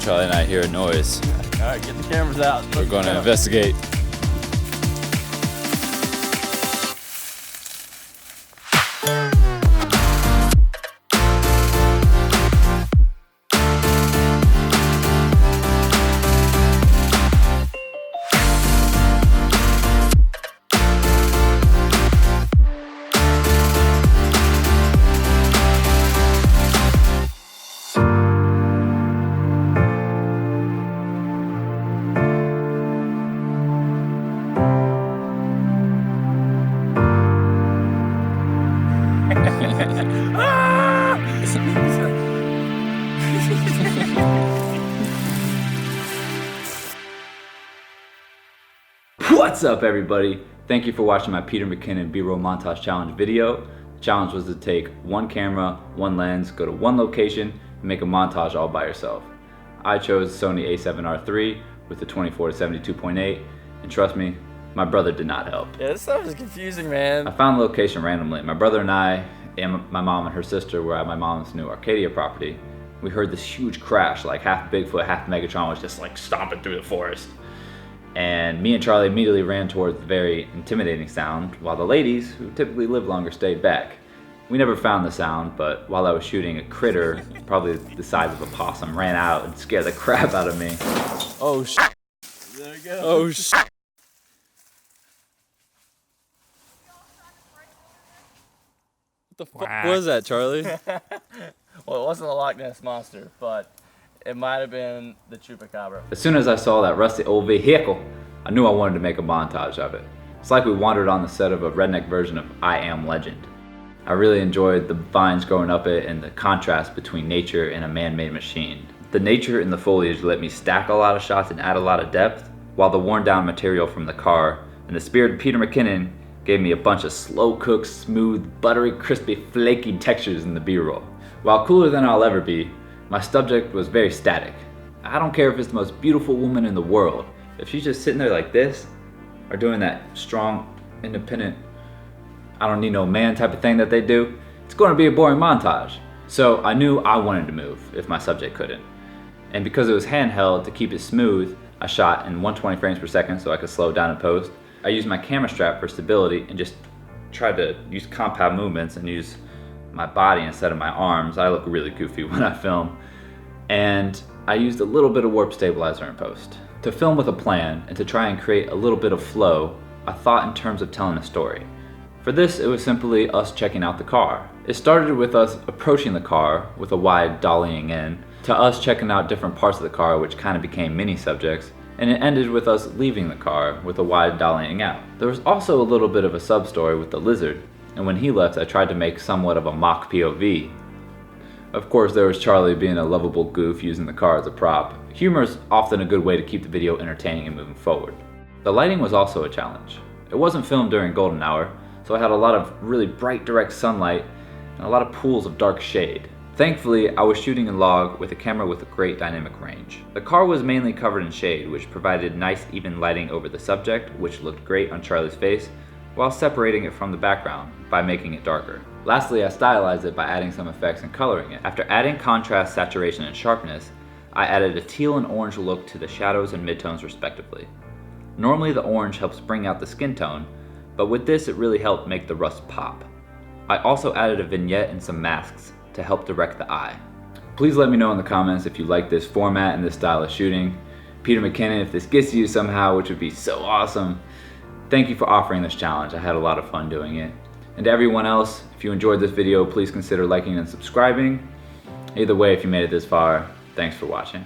Charlie and I hear a noise. Alright, get the cameras out. We're going to investigate. What's up, everybody? Thank you for watching my Peter McKinnon B-roll montage challenge video. The challenge was to take one camera, one lens, go to one location, and make a montage all by yourself. I chose Sony a7R III with the 24-72.8, and trust me, my brother did not help. Yeah, this stuff is confusing, man. I found the location randomly. My brother and I, and my mom and her sister were at my mom's new Arcadia property. We heard this huge crash, like half Bigfoot, half Megatron was just like stomping through the forest. And me and Charlie immediately ran towards the very intimidating sound, while the ladies, who typically live longer, stayed back. We never found the sound, but while I was shooting, a critter, probably the size of a possum, ran out and scared the crap out of me. Oh sh! There we go. Oh sh! What the fuck was that, Charlie? Well, it wasn't a Loch Ness monster, but it might have been the chupacabra. As soon as I saw that rusty old vehicle, I knew I wanted to make a montage of it. It's like we wandered on the set of a redneck version of I Am Legend. I really enjoyed the vines growing up it and the contrast between nature and a man-made machine. The nature and the foliage let me stack a lot of shots and add a lot of depth, while the worn down material from the car and the spirited Peter McKinnon gave me a bunch of slow-cooked, smooth, buttery, crispy, flaky textures in the B-roll. While cooler than I'll ever be, my subject was very static. I don't care if it's the most beautiful woman in the world. If she's just sitting there like this, or doing that strong, independent, I don't need no man type of thing that they do, it's going to be a boring montage. So I knew I wanted to move if my subject couldn't. And because it was handheld, to keep it smooth, I shot in 120 frames per second so I could slow down in post. I used my camera strap for stability and just tried to use compound movements and use my body instead of my arms. I look really goofy when I film. And I used a little bit of warp stabilizer in post. To film with a plan and to try and create a little bit of flow, I thought in terms of telling a story. For this, it was simply us checking out the car. It started with us approaching the car with a wide dollying in, to us checking out different parts of the car, which kind of became mini subjects, and it ended with us leaving the car with a wide dollying out. There was also a little bit of a sub-story with the lizard, and when he left, I tried to make somewhat of a mock POV. Of course, there was Charlie being a lovable goof using the car as a prop. Humor is often a good way to keep the video entertaining and moving forward. The lighting was also a challenge. It wasn't filmed during golden hour, so I had a lot of really bright direct sunlight and a lot of pools of dark shade. Thankfully, I was shooting in log with a camera with a great dynamic range. The car was mainly covered in shade, which provided nice even lighting over the subject, which looked great on Charlie's face, while separating it from the background by making it darker. Lastly, I stylized it by adding some effects and coloring it. After adding contrast, saturation, and sharpness, I added a teal and orange look to the shadows and midtones respectively. Normally the orange helps bring out the skin tone, but with this it really helped make the rust pop. I also added a vignette and some masks to help direct the eye. Please let me know in the comments if you like this format and this style of shooting. Peter McKinnon, if this gets you somehow, which would be so awesome. Thank you for offering this challenge. I had a lot of fun doing it. And to everyone else, if you enjoyed this video, please consider liking and subscribing. Either way, if you made it this far, thanks for watching.